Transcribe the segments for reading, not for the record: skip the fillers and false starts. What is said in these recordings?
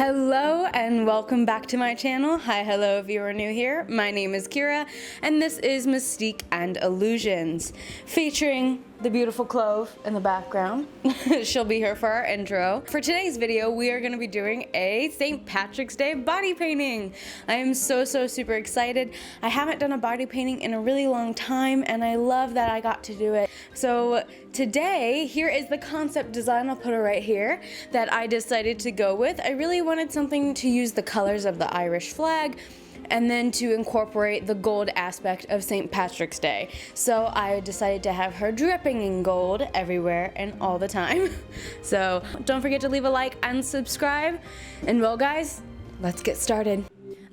Hello and welcome back to my channel. Hi, hello if you are new here. My name is Kira and this is Mystique and Illusions, featuring the beautiful Clove in the background. She'll be here for our intro. For today's video, we are going to be doing a St. Patrick's Day body painting. I am so super excited. I haven't done a body painting in a really long time and I love that I got to do it. So today, here is the concept design, I'll put it right here, that I decided to go with. I really wanted something to use the colors of the Irish flag and then to incorporate the gold aspect of St. Patrick's Day. So I decided to have her dripping in gold everywhere and all the time. So don't forget to leave a like and subscribe. And well guys, let's get started.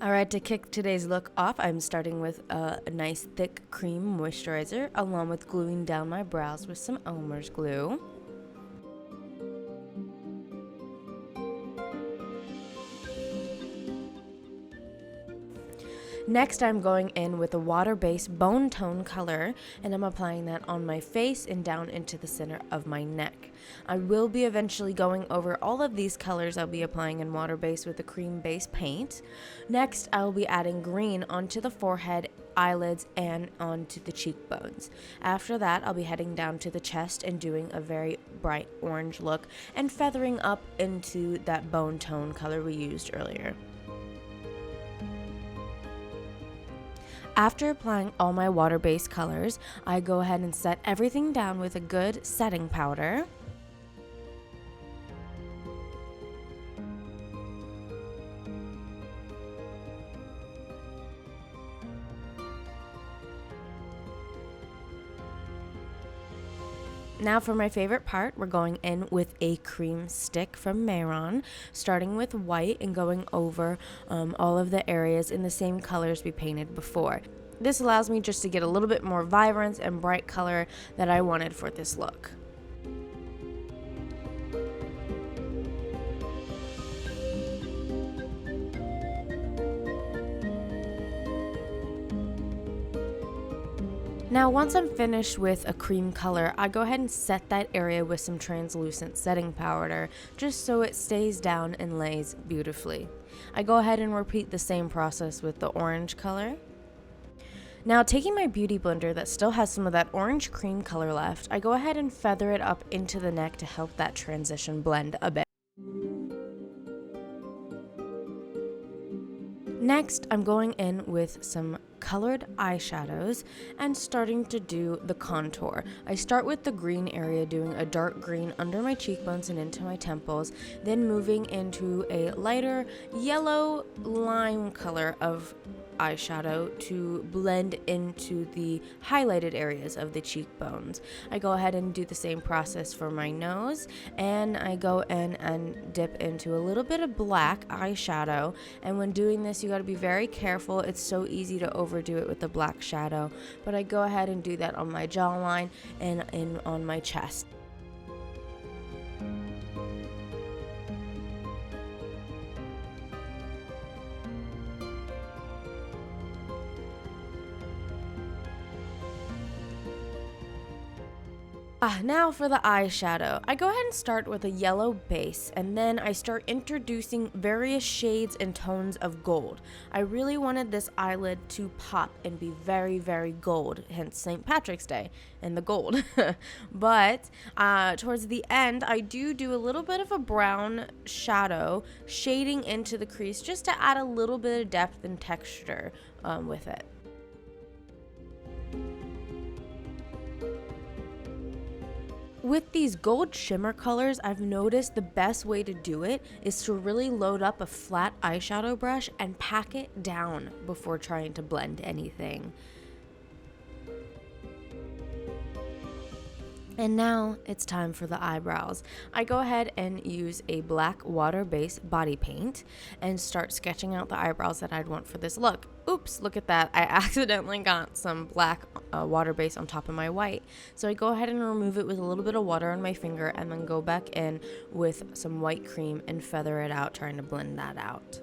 Alright, to kick today's look off, I'm starting with a nice thick cream moisturizer along with gluing down my brows with some Elmer's glue. Next, I'm going in with a water-based bone tone color, and I'm applying that on my face and down into the center of my neck. I will be eventually going over all of these colors I'll be applying in water-based with a cream-based paint. Next, I'll be adding green onto the forehead, eyelids, and onto the cheekbones. After that, I'll be heading down to the chest and doing a very bright orange look and feathering up into that bone tone color we used earlier. After applying all my water-based colors, I go ahead and set everything down with a good setting powder. Now for my favorite part, we're going in with a cream stick from Mehron, starting with white and going over all of the areas in the same colors we painted before. This allows me just to get a little bit more vibrance and bright color that I wanted for this look. Now once I'm finished with a cream color, I go ahead and set that area with some translucent setting powder just so it stays down and lays beautifully. I go ahead and repeat the same process with the orange color. Now taking my beauty blender that still has some of that orange cream color left, I go ahead and feather it up into the neck to help that transition blend a bit. Next, I'm going in with some colored eyeshadows and starting to do the contour. I start with the green area, doing a dark green under my cheekbones and into my temples, then moving into a lighter yellow lime color of eyeshadow to blend into the highlighted areas of the cheekbones. I go ahead and do the same process for my nose, and I go in and dip into a little bit of black eyeshadow, and when doing this you got to be very careful. It's so easy to overdo it with the black shadow, but I go ahead and do that on my jawline and on my chest. Now for the eyeshadow. I go ahead and start with a yellow base, and then I start introducing various shades and tones of gold. I really wanted this eyelid to pop and be very gold, hence St. Patrick's Day and the gold. But towards the end, I do a little bit of a brown shadow shading into the crease just to add a little bit of depth and texture with it. With these gold shimmer colors, I've noticed the best way to do it is to really load up a flat eyeshadow brush and pack it down before trying to blend anything. And now it's time for the eyebrows. I go ahead and use a black water-based body paint and start sketching out the eyebrows that I'd want for this look. Oops, look at that. I accidentally got some black water base on top of my white. So I go ahead and remove it with a little bit of water on my finger and then go back in with some white cream and feather it out, trying to blend that out.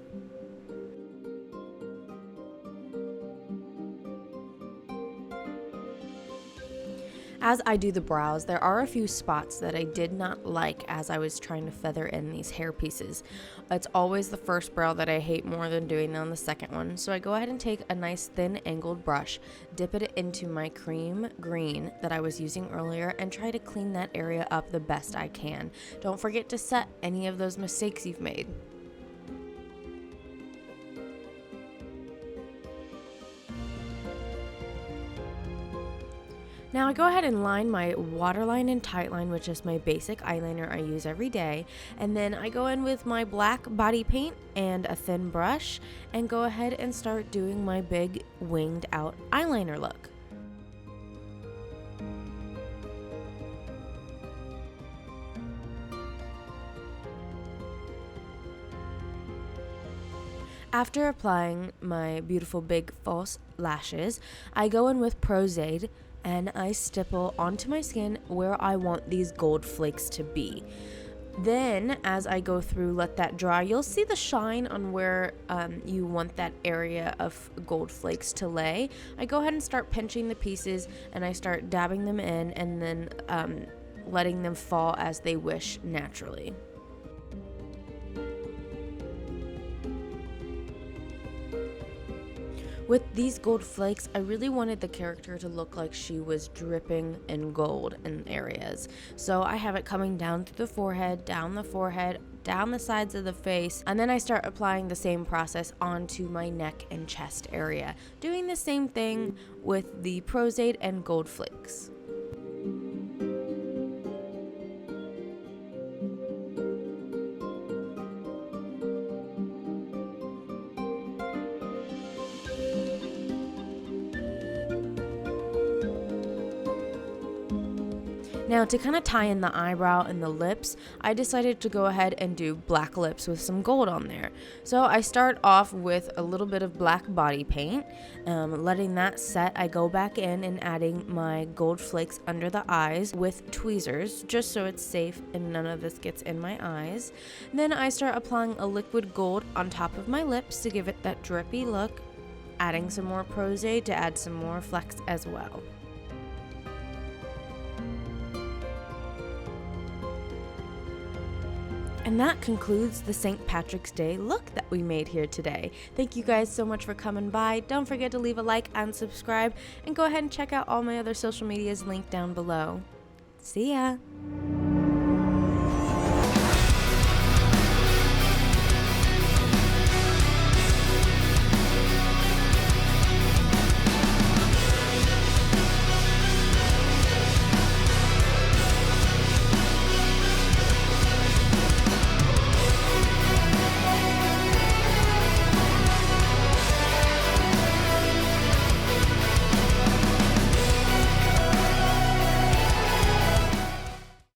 As I do the brows, there are a few spots that I did not like as I was trying to feather in these hair pieces. It's always the first brow that I hate more than doing on the second one, so I go ahead and take a nice thin angled brush, dip it into my cream green that I was using earlier, and try to clean that area up the best I can. Don't forget to set any of those mistakes you've made. Now I go ahead and line my waterline and tightline, which is my basic eyeliner I use every day, and then I go in with my black body paint and a thin brush and go ahead and start doing my big winged out eyeliner look. After applying my beautiful big false lashes, I go in with Pros-Aide and I stipple onto my skin where I want these gold flakes to be. Then as I go through, let that dry, you'll see the shine on where you want that area of gold flakes to lay. I go ahead and start pinching the pieces and I start dabbing them in and then letting them fall as they wish naturally. With these gold flakes, I really wanted the character to look like she was dripping in gold in areas. So I have it coming down through the forehead, down the sides of the face, and then I start applying the same process onto my neck and chest area, doing the same thing with the Pros-Aide and gold flakes. Now to kind of tie in the eyebrow and the lips, I decided to go ahead and do black lips with some gold on there. So I start off with a little bit of black body paint, letting that set. I go back in and adding my gold flakes under the eyes with tweezers, just so it's safe and none of this gets in my eyes. Then I start applying a liquid gold on top of my lips to give it that drippy look, adding some more Pros-Aide to add some more flecks as well. And that concludes the St. Patrick's Day look that we made here today. Thank you guys so much for coming by. Don't forget to leave a like and subscribe, and go ahead and check out all my other social medias linked down below. See ya!